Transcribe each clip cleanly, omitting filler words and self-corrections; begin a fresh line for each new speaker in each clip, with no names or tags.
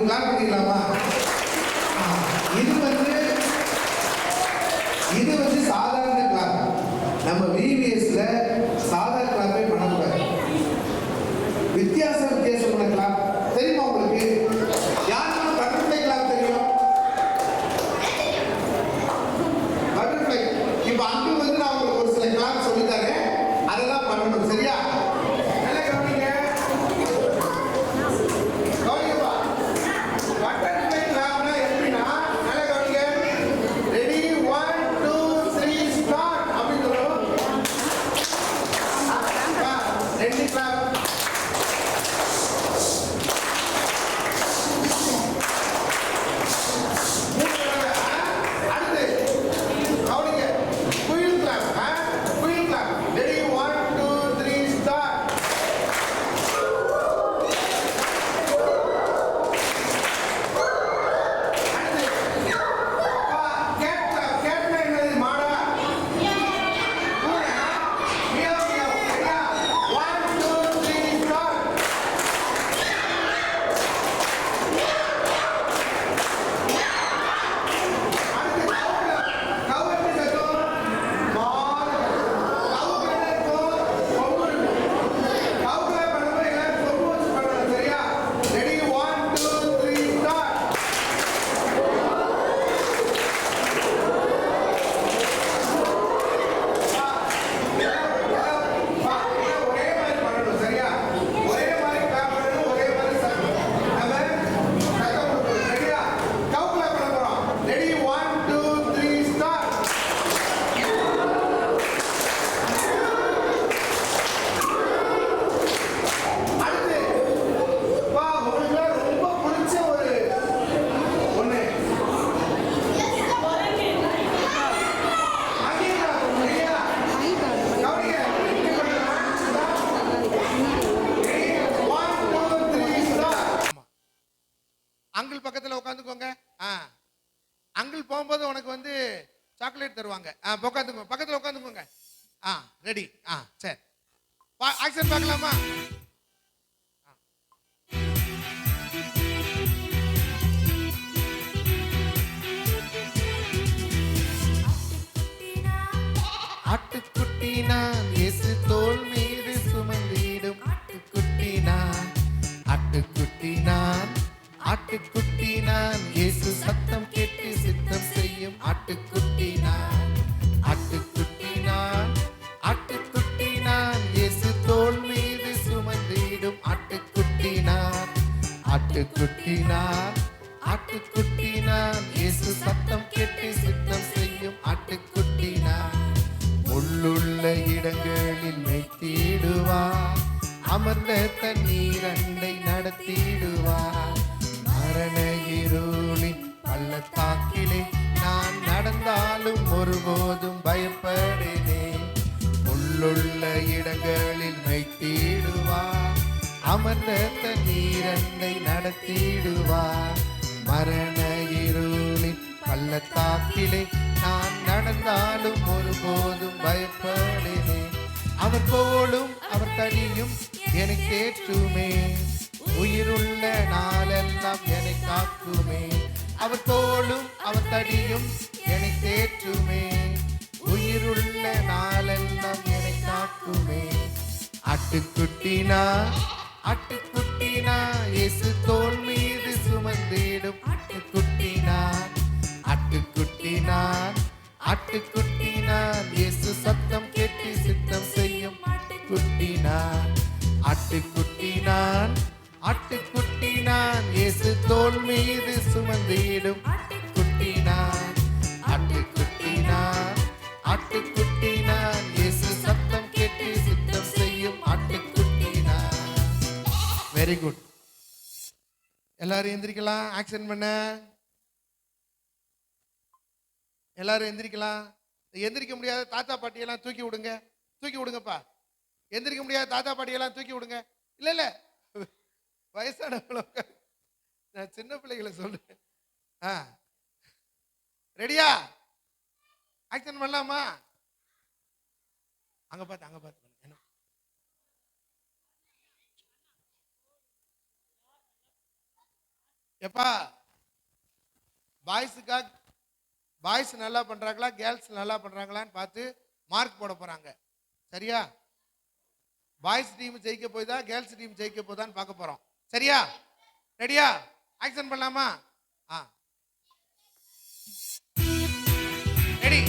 Clap பண்ணிக்கலாமா? இது வந்து சாதாரண கிளாப். நம்ம VVSல சாதாரண கிளாப்பே பண்ணக்கூடாது. வித்தியாசமான கிளாப் தெரியுமா உங்களுக்கு? யாருக்கு பட்டர்ஃப்ளை கிளாப் தெரியும்? பட்டர்ஃப்ளை. இப்போ அங்கு வந்து நான் உங்களுக்கு ஒரு சில கிளாப் சொல்லித்தரேன், அதெல்லாம் பண்ணணும். சரியா? நல்லா கவனிங்க. கவனிங்கப்பா. பட்டர்ஃப்ளை கிளாப்னா எப்படின்னா, நல்லா கவனிங்க. ரெடி 1 2 3 ஸ்டார்ட் அப்படி சொல்லுவோம். Ready clap. அங்கிள் பக்கத்தில் உட்காந்துக்கோங்க. அங்கிள் போகும்போது உனக்கு வந்து சாக்லேட் தருவாங்க. உட்காந்துக்கோங்க, பக்கத்தில் உட்காந்துக்கோங்க. ரெடி. சரி, ஆக்ஷன் பார்க்கலாமா? ஆட்டுக்குட்டி நான் இயேசு தோள் மீது சுமந்திடும் ஆட்டுக்குட்டி நான், ஆட்டுக்குட்டி நான், ஆட்டுக்குட்டி நான், இயேசு சத்தம் கேட்டு சித்தம் செய்யும் ஆட்டுக்குட்டி நான், ஆட்டுக்குட்டி நான், ஆட்டுக்குட்டி நான், இயேசு தோள் மீது சுமந்திடும் ஆட்டுக்குட்டி நான், ஆட்டுக்குட்டி நான், ஆட்டுக்குட்டி நான், இயேசு சத்தம் கேட்டு சித்தம் செய்யும் ஆட்டுக்குட்டி நான். உள்ளுள்ள இடங்களில் மேய்த்திடுவார், அமர்ந்த தண்ணீர் அண்டை நடத்திடுவார். மரண இருளின் பள்ளத்தாக்கிலே நான் நடந்தாலும் ஒருபோதும் பயப்படேனே. உள்ளுள்ள இடங்களில் மேய்த்திடுவார், அமர்ந்த தண்ணீர் அண்டை நடத்திடுவார். மரண இருளின் பள்ளத்தாக்கிலே நான் நடந்தாலும் ஒருபோதும் பயப்படேனே. அவர் கோலும் அவர் தடியும் எனக்கு ஏற்றுமே, உயிருள்ள நாளெல்லாம் என்னை காக்குமே. அவர் கோலும் அவர் தடியும் எனக்கு ஏற்றுமே, உயிருள்ள நாளெல்லாம் என்னை காக்குமே. ஆட்டுக்குட்டினா, ஆட்டுக்குட்டினா, இயேசு தோள் மீது சுமந்திடும் ஆட்டுக்குட்டினா, ஆட்டுக்குட்டினா, ஆட்டுக்குட்டினா, இயேசு சத்தம் கேட்டு சித்தம் செய்யும் ஆட்டுக்குட்டினா, ஆட்டுக்குட்டினா, ஆட்டுக்குட்டினா, இயேசு தோள் மீது சுமந்திடும் ஆட்டுக்குட்டினா, ஆட்டுக்குட்டினா, ஆட்டுக்குட்டினா, இயேசு சத்தம் கேட்டு சித்தம் செய்யும் ஆட்டுக்குட்டினா. Very good. எல்லாரும் எந்திரிக்கலாம். ஆக்ஷன் பண்ண எல்லாரும் எந்திரிக்கலாம். எந்திரிக்க முடியாத தாத்தா பாட்டியெல்லாம் தூக்கி விடுங்க, தூக்கி விடுங்கப்பா. எந்திரிக்க முடியாத தாத்தா பாட்டியெல்லாம் தூக்கி விடுங்க. இல்ல இல்ல, வயசானவங்கள, நான் சின்ன பிள்ளைகளை சொல்றேன். ரெடியா? ஆக்ஷன் பண்ணலாமா? அங்க பார்த்து எப்பா பாய்ஸுக்கா, பாய்ஸ் நல்லா பண்றாங்களா கேர்ள்ஸ் நல்லா பண்றாங்களான்னு பார்த்து மார்க் போட போறாங்க. சரியா? பாய்ஸ் டீம் ஜெயிக்க போய் தான் கேர்ள்ஸ் டீம் ஜெயிக்க போதான்னு பார்க்க போறோம். சரியா? ரெடியா? ஆக்ஷன் பண்ணலாமா? ஆ ரெடி.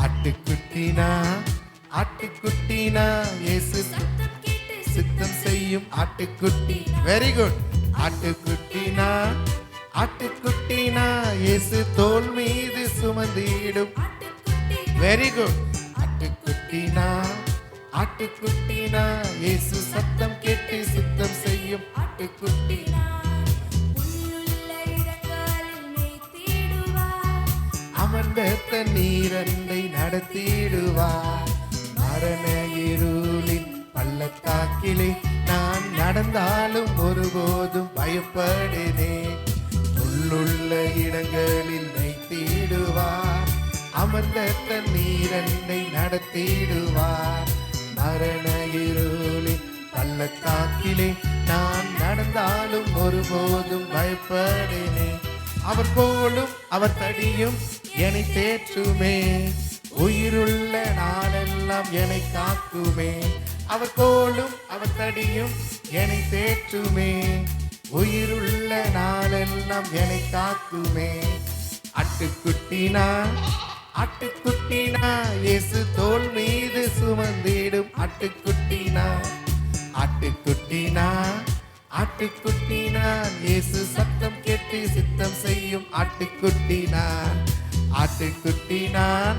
ஆட்டுக்குட்டினா ஆட்டுக்குட்டினா இயேசு சித்தம் செய்யும் ஆட்டுக்குட்டி. Very good. ஆட்டுக்குட்டினா ஆட்டுக்குட்டினா இயேசு தோள் மீது சுமந்திடும். Very good. ஆட்டுக்குட்டினா ஆட்டுக்குட்டினா இயேசு சத்தம் கேட்டு சித்தம் செய்யும் ஆட்டுக்குட்டினா. அமர்ந்த தண்ணீரண்டை நடத்திடுவார். மரண இருளின் பள்ளத்தாக்கிலே நான் நடந்தாலும் ஒருபோதும் பயப்படினே. உள்ளுள்ள இடங்களில் வைத்திடுவார். அமர்ந்த தண்ணீரண்டை நடத்திடுவார். மரண இருளின் பள்ளத்தாக்கிலே நான் நடந்தாலும் ஒருபோதும் பயப்படினே. அவர் கோலும் அவர் தடியும் என்னை தேற்றுமே. உயிருள்ள நாளெல்லாம் என்னை காக்குமே. அவர் கோலும் அவர் தடியும் என்னை தேற்றுமே. உயிருள்ள நாளெல்லாம் என்னை காக்குமே. ஆட்டுக்குட்டினா ஆட்டுக்குட்டினா இயேசு தோள் மீது சுமந்திடும் ஆட்டுக்குட்டினா. ஆட்டுக்குட்டினா ஆட்டுக்குட்டினான் இயேசு சத்தம் கேட்டு சித்தம் செய்யும் ஆட்டுக்குட்டினான். ஆட்டுக்குட்டினான்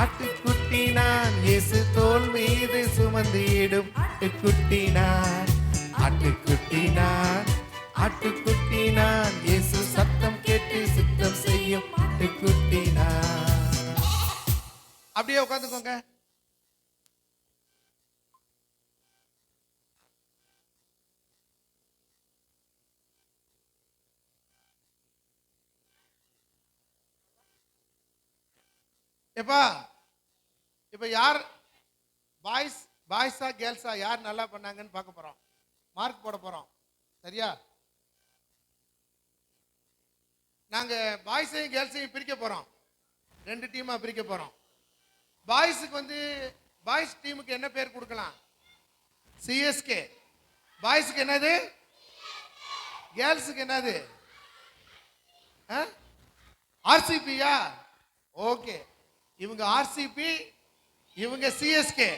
ஆட்டுக்குட்டினான் இயேசு தோள் மீது சுமந்திடும் ஆட்டுக்குட்டினான். ஆட்டுக்குட்டினான் ஆட்டுக்குட்டினான் இயேசு சத்தம் கேட்டு சித்தம் செய்யும் ஆட்டுக்குட்டினான். அப்படியே உட்காந்துக்கோங்க. எப்பா இப்ப யார் பாய்ஸா கேர்ள்ஸா யார் நல்லா பண்ணாங்கன்னு பார்க்க போறோம். மார்க் போட போறோம். சரியா? நாங்க பாய்ஸையும் கேர்ள்ஸையும் பிரிக்க போறோம். 2 டீமா பிரிக்க போறோம். பாய்ஸுக்கு வந்து பாய்ஸ் டீமுக்கு என்ன பேர் கொடுக்கலாம்? சிஎஸ்கே. பாய்ஸுக்கு என்னது? கேர்ள்ஸுக்கு என்னது? ஆர்சிபியா? ஓகே. இவங்க ஆர்சிபி, இவங்க சிஎஸ்கே.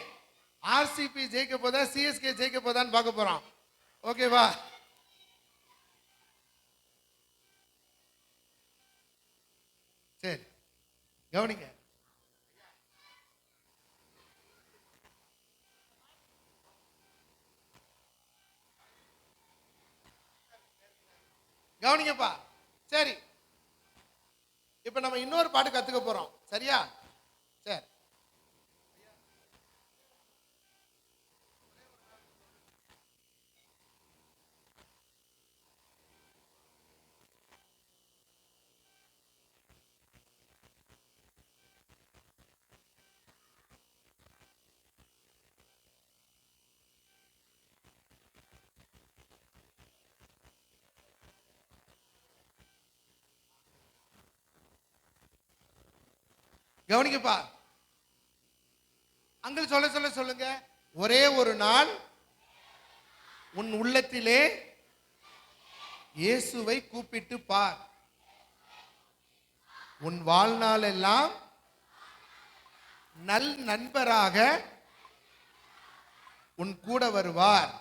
ஆர்சிபி ஜெயிக்க போதா சிஎஸ்கே ஜெயிக்க போதான்னு பார்க்க போறோம். ஓகேவா? சரி, கவனிங்க. கவனிங்கப்பா. சரி, இப்ப நம்ம இன்னொரு பாட்டு கத்துக்க போறோம். சரியா? சரி. கவனிங்கப்பா. அங்க சொல்லுங்க. ஒரே ஒரு நாள் உன் உள்ளத்திலே இயேசுவை கூப்பிட்டு பார். உன் வாழ்நாள் எல்லாம் நல் நண்பராக உன் கூட வருவார்.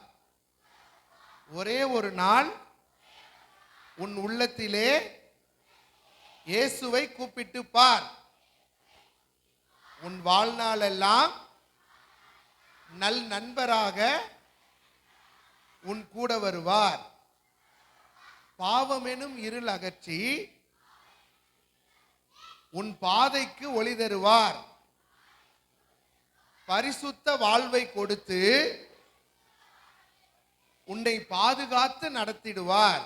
ஒரே ஒரு நாள் உன் உள்ளத்திலே இயேசுவை கூப்பிட்டு பார். உன் வாழ்நாள் எல்லாம் நல் நண்பராக உன் கூட வருவார். பாவமெனும் இருள் அகற்றி உன் பாதைக்கு ஒளி தருவார். பரிசுத்த வாழ்வை கொடுத்து உன்னை பாதுகாத்து நடத்திடுவார்.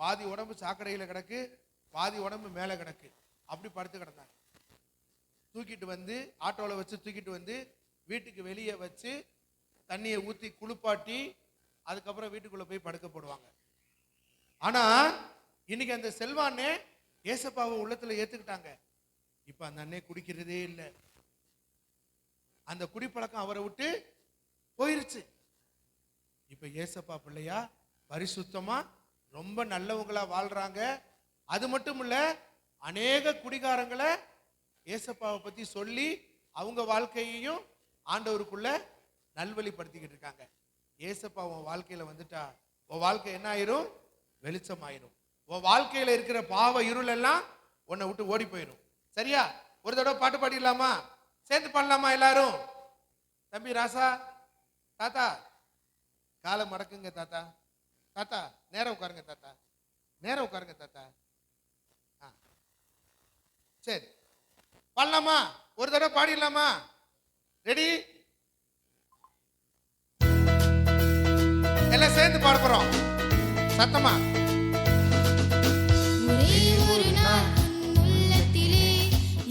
பாதி உடம்பு சாக்கடையில் கிடக்கு, பாதி உடம்பு மேலே கிடக்கு. அப்படி படுத்து கிடந்தாங்க. தூக்கிட்டு வந்து ஆட்டோவில் வச்சு தூக்கிட்டு வந்து வீட்டுக்கு வெளியே வச்சு தண்ணியை ஊற்றி குளிப்பாட்டி அதுக்கப்புறம் வீட்டுக்குள்ளே போய் படுக்க போடுவாங்க. ஆனால் இன்னைக்கு அந்த செல்வானே ஏசப்பாவை உள்ளத்தில் ஏற்றுக்கிட்டாங்க. இப்போ அந்த அண்ணே குடிக்கிறதே இல்லை. அந்த குடிப்பழக்கம் அவரை விட்டு போயிருச்சு. இப்போ ஏசப்பா பிள்ளையா பரிசுத்தமா ரொம்ப நல்லவங்களா வாழ்றாங்க. அது மட்டும் இல்ல, அநேக குடிகாரங்களை ஏசப்பாவை பத்தி சொல்லி அவங்க வாழ்க்கையையும் ஆண்டவருக்குள்ள நல்வழிப்படுத்திக்கிட்டு இருக்காங்க. ஏசப்பா உன் வாழ்க்கையில வந்துட்டா உன் வாழ்க்கை என்ன ஆயிரும்? வெளிச்சமாயிரும். உன் வாழ்க்கையில இருக்கிற பாவ இருள் எல்லாம் உன்னை விட்டு ஓடி போயிடும். சரியா? ஒரு தடவை பாட்டு பாடிடலாமா? சேர்ந்து பாடலாமா எல்லாரும்? தம்பி ராசா, தாத்தா காலை மடக்குங்க தாத்தா. தாத்தா நேரம் உட்காருங்க தாத்தா. நேரம் உட்காருங்க தாத்தா. சரி பாடலாமா? ஒரு தடவை பாடிடலாமா? ரெடி? எல்லாம் சேர்ந்து பாட போறோம் சத்தமா.
ஒரே ஒரு நாள் உன் உள்ளத்திலே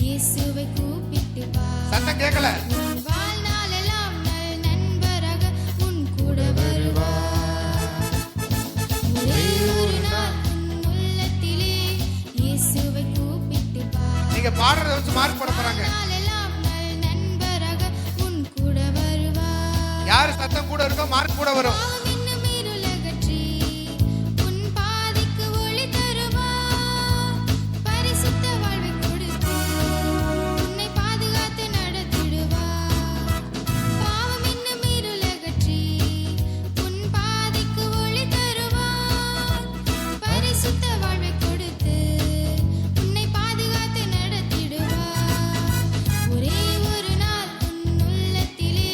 இயேசுவை கூப்பிட்டு பார்.
சத்தம் கேட்கல.
உன் வாழ்நாளெல்லாம் நல் நண்பராக உன் கூட வருவார். ஒரே ஒரு நாள் உன் உள்ளத்திலே இயேசுவை கூப்பிட்டு பார்.
நீங்க பாடுறத வச்சு மார்க் போட போறாங்க.
வாழ்நாளெல்லாம் நல் நண்பராக உன் கூட வருவார்.
யாரு சத்தம் கூட இருக்கோ மார்க் கூட வரும்.
பாவம் என்னும் இருளகற்றி உன் பாதைக்கு ஒளி தருவார். பரிசுத்த வாழ்வை கொடுத்து உன்னை பாதுகாத்து நடத்திடுவார். பாவம் என்னும் இருளகற்றி உன் பாதைக்கு ஒளி தருவார். பரிசுத்த வாழ்வை கொடுத்து உன்னை பாதுகாத்து நடத்திடுவார். ஒரே ஒரு நாள் உன் உள்ளத்திலே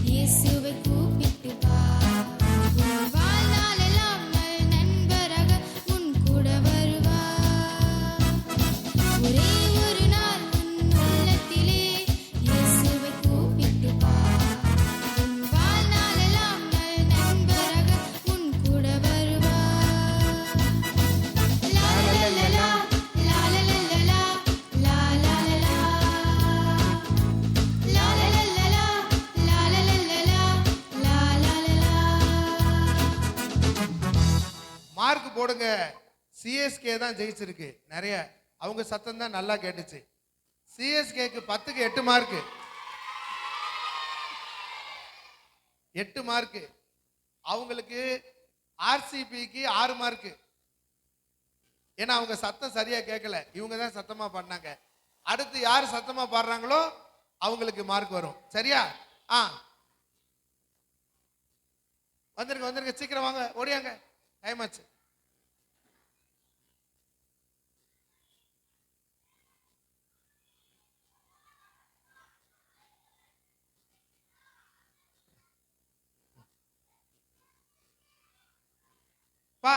இயேசுவை கூப்பிட்டு பார். உன் வாழ்நாளெல்லாம் நல் நண்பராக உன் கூட வருவார். ஒரே ஒரு நாள் உன் உள்ளத்திலே இயேசுவை கூப்பிட்டு பார். உன் வாழ்நாளெல்லாம் நல் நண்பராக உன் கூட வருவார். லா லா லா லா லா லா லா லா லா லா லா லா லா லா லா லா லா லா லா.
மார்க் போடுங்க. சிஎஸ்கே தான் ஜெயிச்சிருக்கு நிறைய. அவங்க சத்தம் தான் நல்லா கேட்டுச்சு. சிஎஸ்கேக்கு 10க்கு 8 மார்க். 8 மார்க். அவங்களுக்கு ஆர்சிபிக்கு 6 மார்க். ஏன்னா அவங்க சத்தம் சரியா கேட்கல. இவங்க தான் சத்தமா பாடினாங்க. அடுத்து யார் சத்தமா பாடுறாங்களோ அவங்களுக்கு மார்க் வரும். சரியா? வந்துருங்க வந்துருங்க, சீக்கிரம் வாங்க, ஓடியாங்க, டைம் ஆச்சு. பா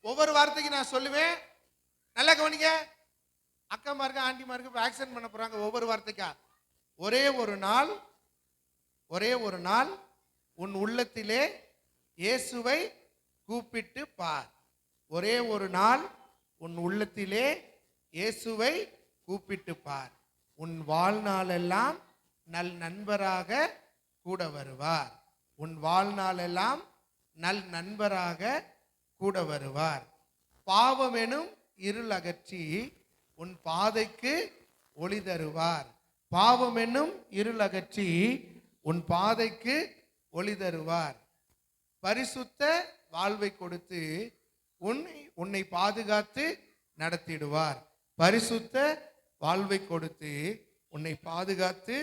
ஒவ்வொரு வார்த்தைக்கு நான் சொல்லுவேன், நல்லா கவனிங்க. அக்காமாருக்கு ஆண்டிமாருக்கு இப்போ ஆக்சன் பண்ண போறாங்க ஒவ்வொரு வார்த்தைக்கா. ஒரே ஒரு நாள், ஒரே ஒரு நாள் உன் உள்ளத்திலே இயேசுவை கூப்பிட்டு பார். ஒரே ஒரு நாள் உன் உள்ளத்திலே இயேசுவை கூப்பிட்டு பார். உன் வாழ்நாளெல்லாம் நல் நண்பராக கூட வருவார். உன் வாழ்நாளெல்லாம் நல் நண்பராக கூட வருவார். பாவம் எனும் இருள் அகற்றி உன் பாதைக்கு ஒளி தருவார். பாவம் என்னும் இருள் அகற்றி உன் பாதைக்கு ஒளி தருவார். பரிசுத்த வாழ்வை கொடுத்து உன்னை பாதுகாத்து நடத்திடுவார். பரிசுத்த வாழ்வை கொடுத்து உன்னை பாதுகாத்து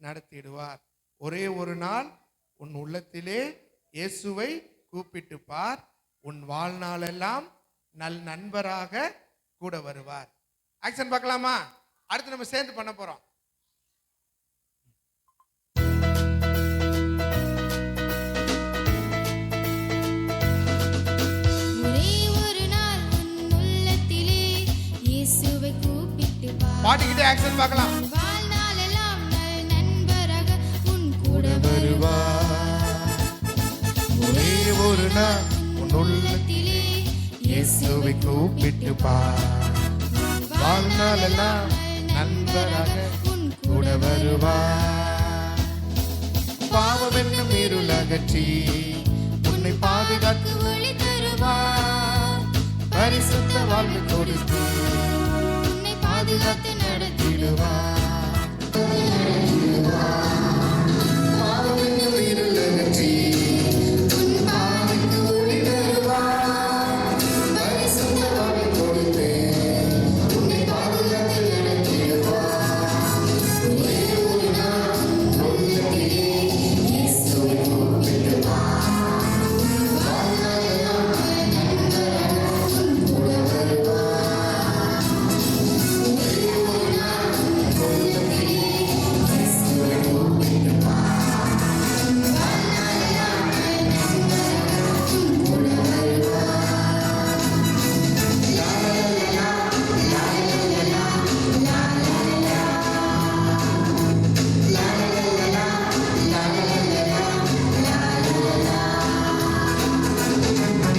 நடத்திடுவார். ஒரே ஒரு நாள் உன் உள்ளத்திலே இயேசுவை கூப்பிட்டு பார். உன் வாழ்நாளெல்லாம் நல் நண்பராக கூட வருவார். ஆக்சன் பார்க்கலாமா? அடுத்து நம்ம சேர்ந்து பண்ண போறோம்.
ஒரே ஒரு நாள் உன் உள்ளத்திலே இயேசுவை கூப்பிட்டு பார்.
பாடிக்கிட்டே ஆக்சன் பார்க்கலாம்.
உன் வாழ்நாளெல்லாம் நல் நண்பராக உன் கூட வருவார்.
ஒரே ஒரு நாள்
உன் உள்ளத்திலே
இயேசுவை கூப்பிட்டு பார். வாழ்நாளெல்லாம் நண்பராக
உன்
கூட வருவார். பாவம் என்னும் இருள் அகற்றி உன்னை பாதுகாத்து
ஒளி தருவார்.
பரிசுத்த வாழ்வு கொடுத்து
உன்னை பாதுகாத்து நடத்திடுவார்.
பாவம் என்னும் இருள் அகற்றி உன் பாதைக்கு ஒளி தருவார். பரிசுத்த வாழ்வு கொடுத்து உன்னை பாதுகாத்து நடத்திடுவார். ஒரே ஒரு நாள் உள்ளத்திலே இயேசுவை கூப்பிட்டு பார். வாழ்நாளெல்லாம் நண்பராக உன் கூட வருவார். ஒரே ஒரு நாள் உள்ளத்திலே இயேசுவை கூப்பிட்டு பார். வாழ்நாளெல்லாம் நண்பராக உன் கூட வருவார். லா லா லா லா லா லா லா லா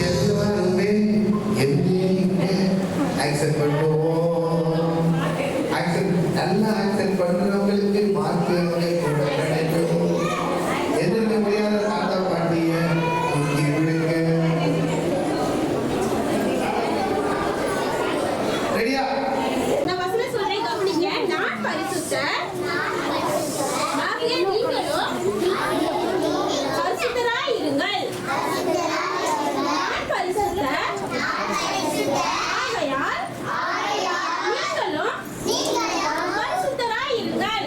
எல்லாருமே ஆக்செப்ட் பண்ணுவோம். நல்லா ஆக்செப்ட் பண்ணுறவங்களுக்கு மார்க்குகளை கூட கிடைக்கும். எதிர்க்க முடியாத தாத்தா பாட்டிய தூக்கி விடுங்க. ரெடியா?
நான் வசனம் சொல்றேன், கவனிங்க. நான் பரிசுத்தர் ஆகிய நீங்களும் பரிசுத்தராய் இருங்கள். நான் பரிசுத்தர் ஆகையால் நீங்களும் பரிசுத்தராய் இருங்கள்.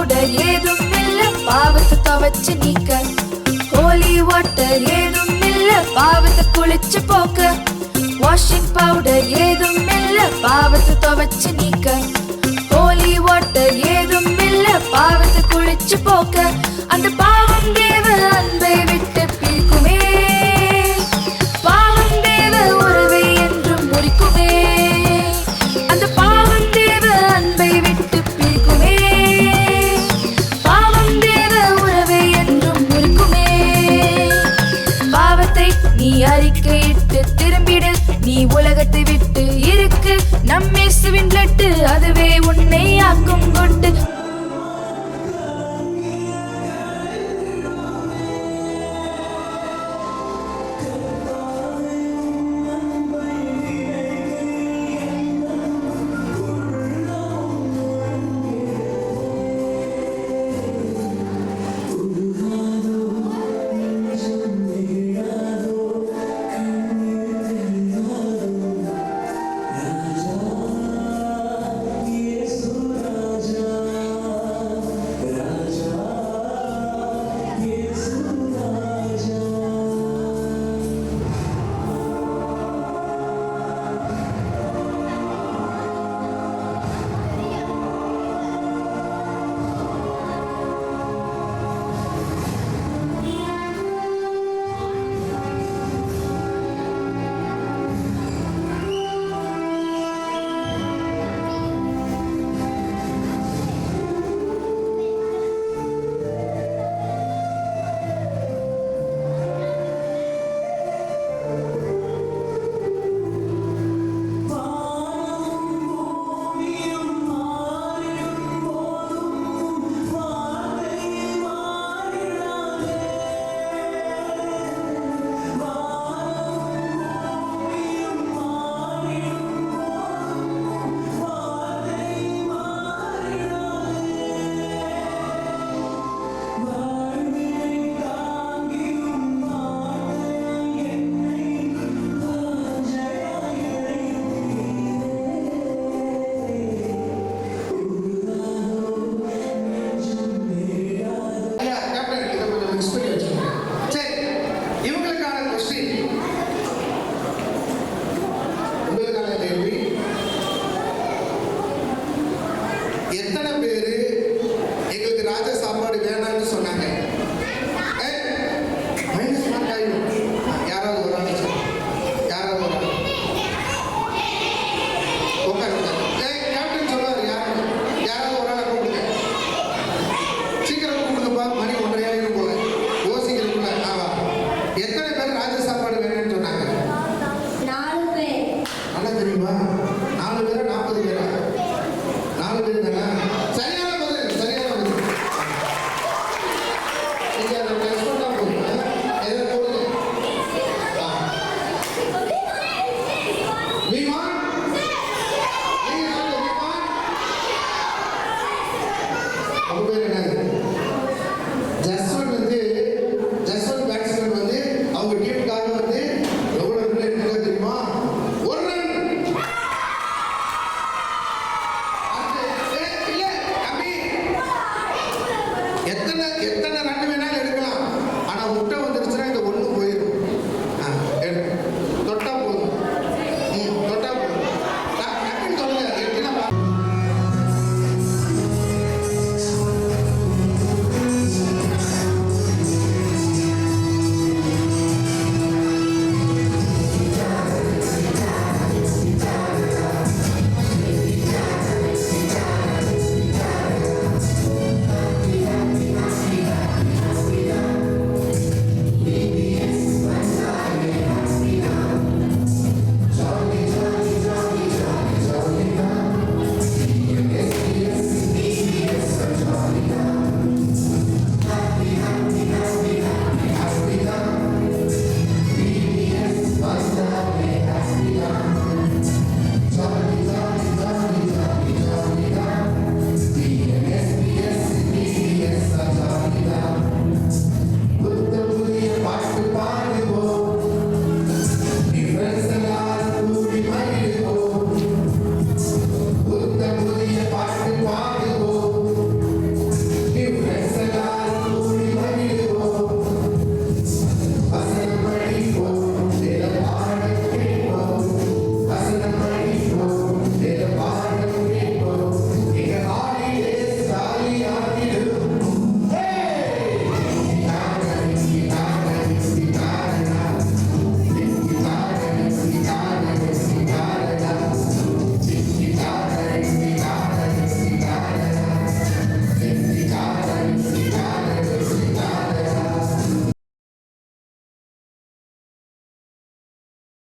பவுடர் ஏதும் இல்ல பாவத்தை துவைச்சு நீக்க ஹோலி வாட்டர் ஏதும் இல்ல பாவத்தை குளிச்சு போக்க வாஷிங் பவுடர் ஏதும் இல்ல பாவத்தை துவைச்சு நீக்க ஹோலி வாட்டர் ஏதும் இல்ல பாவத்தை குளிச்சு போக்க அந்த பாவம் தேவ அன்பை விட்டு பிரிக்குமே பாவம் தேவ உறவை என்றும் முறிக்குமே அந்த பாவம் தேவ அன்பை விட்டு பிரிக்குமே பாவம் தேவ உறவை என்றும் முறிக்குமே பாவத்தை நீ அறிக்கையிட்டு திரும்பிடு நீ உலகத்தை விட்டு இருக்கு நம் இயேசுவின் பிளட் அதுவே உன்னை ஆக்கும் கொண்டு
ஐயா, கேப்டன், இதை கொஞ்சம் mix பண்ணி வச்சுக்கோங்க. சரி, இவங்களுக்கான question. உங்களுக்கான கேள்வி. எத்தனை பேரு எங்களுக்கு ராஜ சாப்பாடு வேணாம்னு சொன்னாங்க? மைனஸ் மார்க் ஆயிடும். யாராவது ஒரு ஆள் சொல்லுங்க. யாராவது ஒரு ஆள் உட்காருங்க. கேப்டன் சொல்லுவாரு யாராவது ஒரு ஆளை கூப்பிடுங்க. சீக்கிரம் கூப்பிடுங்கப்பா, மணி 1:30 ஆயிரும் போல. யோசிக்கிறதுக்குள்ள ஆவா. எத்தனை பேர் ராஜ சாப்பாடு வேணும்னு சொன்னாங்க?
4 பேர்.
நல்லா தெரியுமா? 4 பேரா 40 பேரா? 4 பேர் தானே? சரியான பதில், சரியான பதில். நீங்க அதை டெஸ்ட் பண்ணா போதும். எதை போடுங்க? விமான்? நீங்க சொல்லுங்க, விமான்? உங்க பேர் என்ன?